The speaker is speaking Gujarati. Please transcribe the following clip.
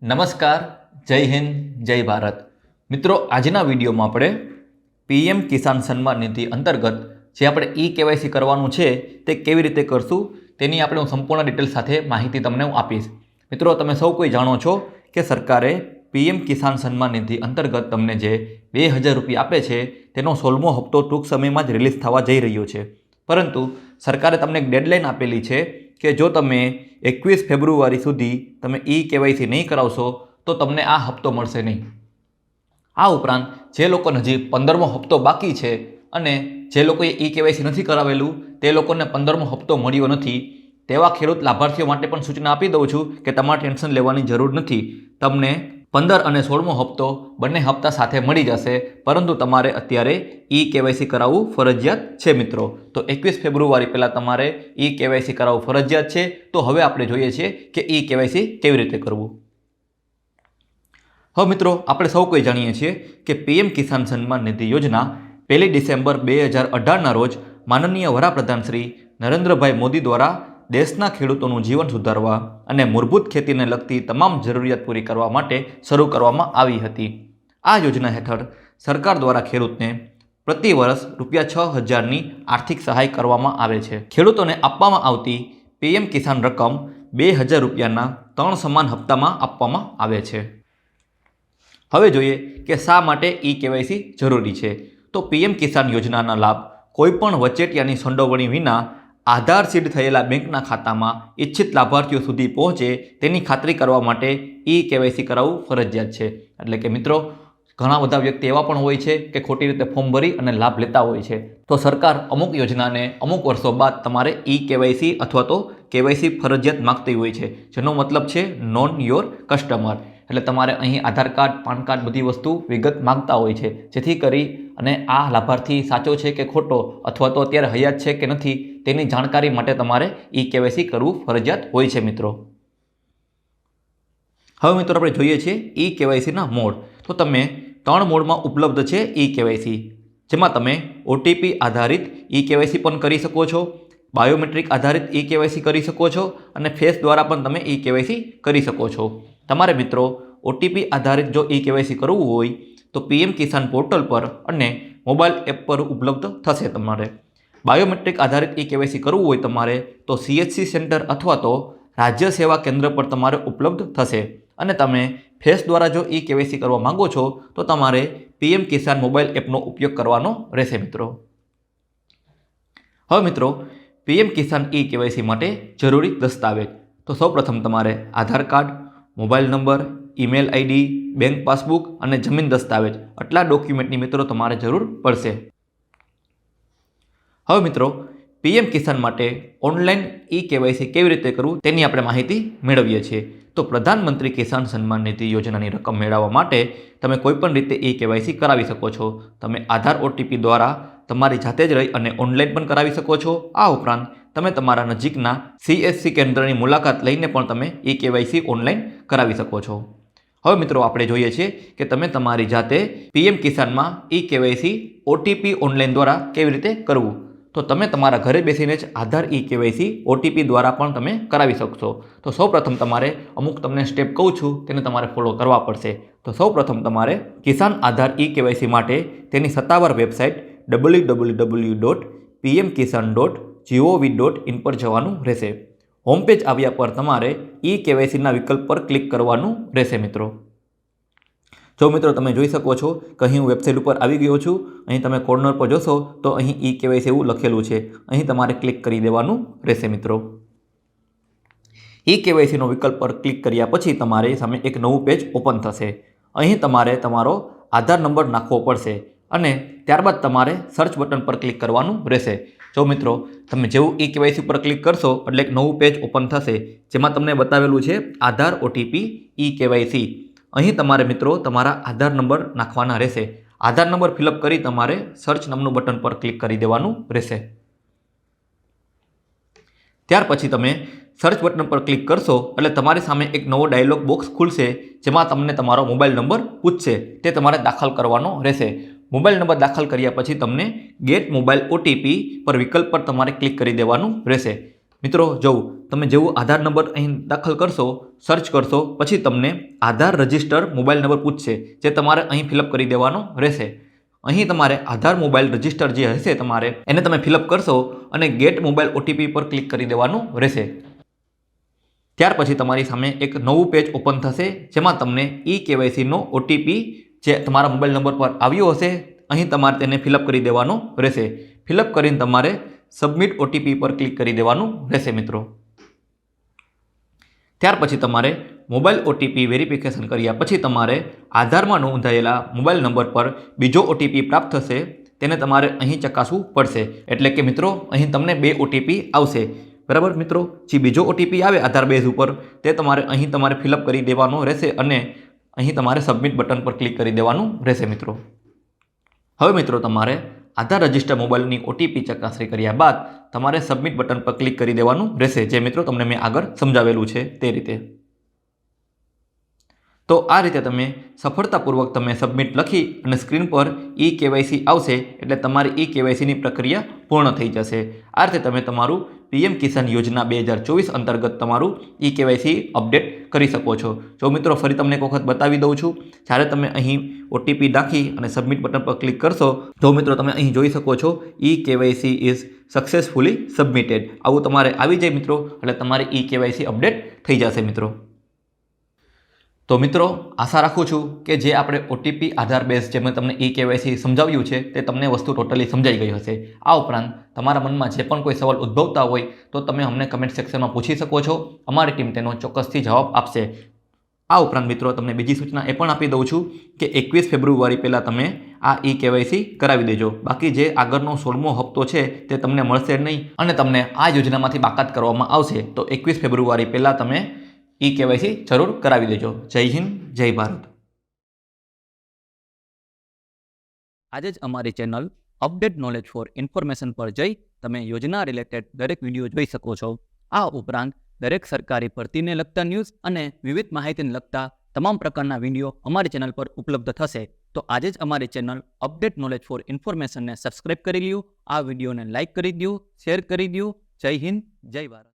નમસ્કાર, જય હિન્દ, જય ભારત. મિત્રો, આજના વિડીયોમાં આપણે પીએમ કિસાન સન્માન નિધિ અંતર્ગત જે આપણે કેવાયસી કરવાનું છે તે કેવી રીતે કરશું તેની આપણે સંપૂર્ણ ડિટેલ સાથે માહિતી તમને હું આપીશ. મિત્રો, તમે સૌ કોઈ જાણો છો કે સરકારે પીએમ કિસાન સન્માન નિધિ અંતર્ગત તમને જે 2000 રૂપિયા આપે છે તેનો 16મો હપ્તો ટૂંક સમયમાં જ રિલીઝ થવા જઈ રહ્યો છે. પરંતુ સરકારે તમને એક ડેડલાઇન આપેલી છે કે જો તમે 21 ફેબ્રુઆરી સુધી તમે કેવાયસી નહીં કરાવશો તો તમને આ હપ્તો મળશે નહીં. આ ઉપરાંત જે લોકોને હજી 15મો હપ્તો બાકી છે અને જે લોકોએ કેવાયસી નથી કરાવેલું તે લોકોને 15મો હપ્તો મળ્યો નથી તેવા ખેડૂત લાભાર્થીઓ માટે પણ સૂચના આપી દઉં છું કે તમારે ટેન્શન લેવાની જરૂર નથી. તમને 15 અને 16મો હપ્તો બંને હપ્તા સાથે મળી જશે, પરંતુ તમારે અત્યારે કેવાયસી કરાવવું ફરજિયાત છે મિત્રો. તો 21 ફેબ્રુઆરી પહેલાં તમારે કેવાયસી કરાવવું ફરજિયાત છે. તો હવે આપણે જોઈએ છીએ કે કેવાયસી કેવી રીતે કરવું. હવે મિત્રો, આપણે સૌ કોઈ જાણીએ છીએ કે પીએમ કિસાન સન્માન નિધિ યોજના 1 ડિસેમ્બર 2018ના રોજ માનનીય વડાપ્રધાન શ્રી નરેન્દ્રભાઈ મોદી દ્વારા દેશના ખેડૂતોનું જીવન સુધારવા અને મૂળભૂત ખેતીને લગતી તમામ જરૂરિયાત પૂરી કરવા માટે શરૂ કરવામાં આવી હતી. આ યોજના હેઠળ સરકાર દ્વારા ખેડૂતને પ્રતિ વર્ષ ₹6000ની આર્થિક સહાય કરવામાં આવે છે. ખેડૂતોને આપવામાં આવતી પીએમ કિસાન રકમ ₹2000ના 3 સમાન હપ્તામાં આપવામાં આવે છે. હવે જોઈએ કે શા માટે કેવાયસી જરૂરી છે. તો પીએમ કિસાન યોજનાના લાભ કોઈપણ વચેટિયાની સંડોવણી વિના આધાર સીડ થયેલા બેંકના ખાતામાં ઇચ્છિત લાભાર્થીઓ સુધી પહોંચે તેની ખાતરી કરવા માટે કેવાયસી કરાવવું ફરજિયાત છે. એટલે કે મિત્રો, ઘણા બધા વ્યક્તિ એવા પણ હોય છે કે ખોટી રીતે ફોર્મ ભરી અને લાભ લેતા હોય છે. તો સરકાર અમુક યોજનાને અમુક વર્ષો બાદ તમારે કેવાયસી અથવા તો કેવાયસી ફરજિયાત માગતી હોય છે, જેનો મતલબ છે નોન યોર કસ્ટમર. એટલે તમારે અહીં આધાર કાર્ડ, પાન કાર્ડ બધી વસ્તુ વિગત માગતા હોય છે, જેથી કરી અને આ લાભાર્થી સાચો છે કે ખોટો અથવા તો અત્યારે હયાત છે કે નથી તેની જાણકારી માટે તમારે કેવાયસી કરવું ફરજિયાત હોય છે મિત્રો. હવે મિત્રો, આપણે જોઈએ છીએ કેવાયસીના મોડ. તો તમે 3 મોડમાં ઉપલબ્ધ છે કેવાયસી, જેમાં તમે ઓટીપી આધારિત કેવાયસી પણ કરી શકો છો, બાયોમેટ્રિક આધારિત કેવાયસી કરી શકો છો અને ફેસ દ્વારા પણ તમે કેવાયસી કરી શકો છો. તમારે મિત્રો ઓટીપી આધારિત જો કેવાયસી કરવું હોય તો પીએમ કિસાન પોર્ટલ પર અને મોબાઈલ એપ પર ઉપલબ્ધ થશે. તમારે બાયોમેટ્રિક આધારિત કેવાયસી કરવું હોય તમારે તો CHC સેન્ટર અથવા તો રાજ્ય સેવા કેન્દ્ર પર તમારે ઉપલબ્ધ થશે. અને તમે ફેસ દ્વારા જો કેવાયસી કરવા માંગો છો તો તમારે પીએમ કિસાન મોબાઈલ એપનો ઉપયોગ કરવાનો રહેશે મિત્રો. હવે મિત્રો, પીએમ કિસાન કેવાયસી માટે જરૂરી દસ્તાવેજ. તો સૌપ્રથમ તમારે Aadhaar card, mobile number, email ID, bank passbook અને જમીન દસ્તાવેજ આટલા ડોક્યુમેન્ટની મિત્રો તમારે જરૂર પડશે. હવે મિત્રો, પીએમ કિસાન માટે ઓનલાઈન કેવાયસી કેવી રીતે કરવું તેની આપણે માહિતી મેળવીએ છીએ. તો પ્રધાનમંત્રી કિસાન સન્માન નિધિ યોજનાની રકમ મેળવવા માટે તમે કોઈપણ રીતે કેવાયસી કરાવી શકો છો. તમે આધાર ઓટીપી દ્વારા તમારી જાતે જ રહી અને ઓનલાઈન પણ કરાવી શકો છો. આ ઉપરાંત તમે તમારા નજીકના CHC કેન્દ્રની મુલાકાત લઈને પણ તમે કેવાયસી ઓનલાઈન કરાવી શકો છો. હવે મિત્રો, આપણે જોઈએ છીએ કે તમે તમારી જાતે પીએમ કિસાનમાં કેવાયસી ઓટીપી ઓનલાઈન દ્વારા કેવી રીતે કરવું. તો તમે તમારા ઘરે બેસીને જ આધાર કેવાયસી ઓટીપી દ્વારા પણ તમે કરાવી શકશો. તો સૌપ્રથમ તમારે અમુક તમને સ્ટેપ કહું છું તેને તમારે ફોલો કરવા પડશે. તો સૌપ્રથમ તમારે કિસાન આધાર કેવાયસી માટે તેની સત્તાવાર વેબસાઇટ www.pmkisan.gov.in પર જવાનું રહેશે. હોમ પેજ આવ્યા પર તમારે કેવાયસીના વિકલ્પ પર ક્લિક કરવાનું રહેશે મિત્રો. જો મિત્રો, તમે જોઈ શકો છો કે અહીં હું વેબસાઇટ ઉપર આવી ગયો છું. અહીં તમે કોર્નર પર જોશો તો અહીં કેવાયસી એવું લખેલું છે. અહીં તમારે ક્લિક કરી દેવાનું રહેશે મિત્રો. કેવાયસીનો વિકલ્પ પર ક્લિક કર્યા પછી તમારી સામે એક નવું પેજ ઓપન થશે. અહીં તમારે તમારો આધાર નંબર નાખવો પડશે અને ત્યારબાદ તમારે સર્ચ બટન પર ક્લિક કરવાનું રહેશે. જો મિત્રો, તમે જેવું કેવાયસી પર ક્લિક કરશો એટલે એક નવું પેજ ઓપન થશે, જેમાં તમને બતાવેલું છે આધાર ઓટીપી કેવાયસી. અહીં તમારે મિત્રો તમારા આધાર નંબર નાખવાના રહેશે. આધાર નંબર ફિલઅપ કરી તમારે સર્ચ નામનું બટન પર ક્લિક કરી દેવાનું રહેશે. ત્યાર પછી તમે સર્ચ બટન પર ક્લિક કરશો એટલે તમારી સામે એક નવો ડાયલોગ બોક્સ ખુલશે, જેમાં તમને તમારો મોબાઈલ નંબર પૂછશે. તે તમારે દાખલ કરવાનો રહેશે. મોબાઈલ નંબર દાખલ કર્યા પછી તમને ગેટ મોબાઈલ ઓટીપી પર વિકલ્પ પર તમારે ક્લિક કરી દેવાનું રહેશે. મિત્રો જોવું, તમે જેવું આધાર નંબર અહીં દાખલ કરશો, સર્ચ કરશો, પછી તમને આધાર રજિસ્ટર મોબાઈલ નંબર પૂછશે, જે તમારે અહીં ફિલઅપ કરી દેવાનો રહેશે. અહીં તમારે આધાર મોબાઈલ રજિસ્ટર જે હશે તમારે એને તમે ફિલઅપ કરશો અને ગેટ મોબાઈલ ઓટીપી પર ક્લિક કરી દેવાનું રહેશે. ત્યાર પછી તમારી સામે એક નવું પેજ ઓપન થશે, જેમાં તમને eKYCનો ઓટીપી જે તમારા મોબાઈલ નંબર પર આવ્યો હશે અહીં તમારે તેને ફિલઅપ કરી દેવાનો રહેશે. ફિલઅપ કરીને તમારે સબમિટ ઓટીપી પર ક્લિક કરી દેવાનું રહેશે મિત્રો. ત્યાર પછી તમારે મોબાઈલ ઓટીપી વેરિફિકેશન કર્યા પછી તમારે આધારમાં નોંધાયેલા મોબાઈલ નંબર પર બીજો ઓટીપી પ્રાપ્ત થશે, તેને તમારે અહીં ચકાસવું પડશે. એટલે કે મિત્રો અહીં તમને 2 ઓટીપી આવશે, બરાબર મિત્રો. જે બીજો ઓટીપી આવે આધાર બેઝ ઉપર તે તમારે અહીં તમારે ફિલઅપ કરી દેવાનો રહેશે અને અહીં તમારે સબમિટ બટન પર ક્લિક કરી દેવાનું રહેશે મિત્રો. હવે મિત્રો તમારે આધાર રજિસ્ટર મોબાઈલની ઓટીપી ચકાસણી કર્યા બાદ તમારે સબમિટ બટન પર ક્લિક કરી દેવાનું રહેશે, જે મિત્રો તમને મેં આગળ સમજાવેલું છે તે રીતે. તો આ રીતે તમે સફળતાપૂર્વક તમે સબમિટ લખી અને સ્ક્રીન પર eKYC આવશે એટલે તમારી eKYCની પ્રક્રિયા પૂર્ણ થઈ જશે. આ રીતે તમે તમારું પીએમ કિસાન યોજના 2024 અંતર્ગત તમારું eKYC અપડેટ કરી શકો છો. જો મિત્રો ફરી તમને એક વખત બતાવી દઉં છું, જ્યારે તમે અહીં ઓટીપી નાખી અને સબમિટ બટન પર ક્લિક કરશો તો મિત્રો તમે અહીં જોઈ શકો છો eKYC ઇઝ સક્સેસફુલી સબમિટેડ, આવું તમારે આવી જાય મિત્રો, એટલે તમારી eKYC અપડેટ થઈ જશે મિત્રો. તો મિત્રો આશા રાખું છું કે જે આપણે ઓટીપી આધાર બેઝ જે મેં તમને eKYC સમજાવ્યું છે તે તમને વસ્તુ ટોટલી સમજાઈ ગઈ હશે. આ ઉપરાંત તમારા મનમાં જે પણ કોઈ સવાલ ઉદ્ભવતા હોય તો તમે અમને કમેન્ટ સેક્શનમાં પૂછી શકો છો, અમારી ટીમ તેનો ચોક્કસથી જવાબ આપશે. આ ઉપરાંત મિત્રો તમને બીજી સૂચના એ પણ આપી દઉં છું કે 21 ફેબ્રુઆરી પહેલાં તમે આ eKYC કરાવી દેજો. બાકી જે આગળનો 16મો હપ્તો છે તે તમને મળશે નહીં અને તમને આ યોજનામાંથી બાકાત કરવામાં આવશે. તો 21 ફેબ્રુઆરી પહેલાં તમે eKYC જરૂર કરાવી દેજો. જય હિન્દ, જય ભારત. આજે જ અમારી channel update knowledge four information પર જઈ તમે યોજના રિલેટેડ દરેક વિડીયો જોઈ શકો છો. આ ઉપરાંત દરેક સરકારી ભરતીને લગતા ન્યૂઝ અને વિવિધ માહિતીને લગતા તમામ પ્રકારના વિડીયો અમારી ચેનલ પર ઉપલબ્ધ થશે. તો આજે જ અમારી ચેનલ અપડેટ નોલેજ ફોર ઇન્ફોર્મેશનને સબસ્ક્રાઇબ કરી લ્યો, આ વિડીયોને લાઇક કરી દો, શેર કરી દો. જય હિન્દ, જય ભારત.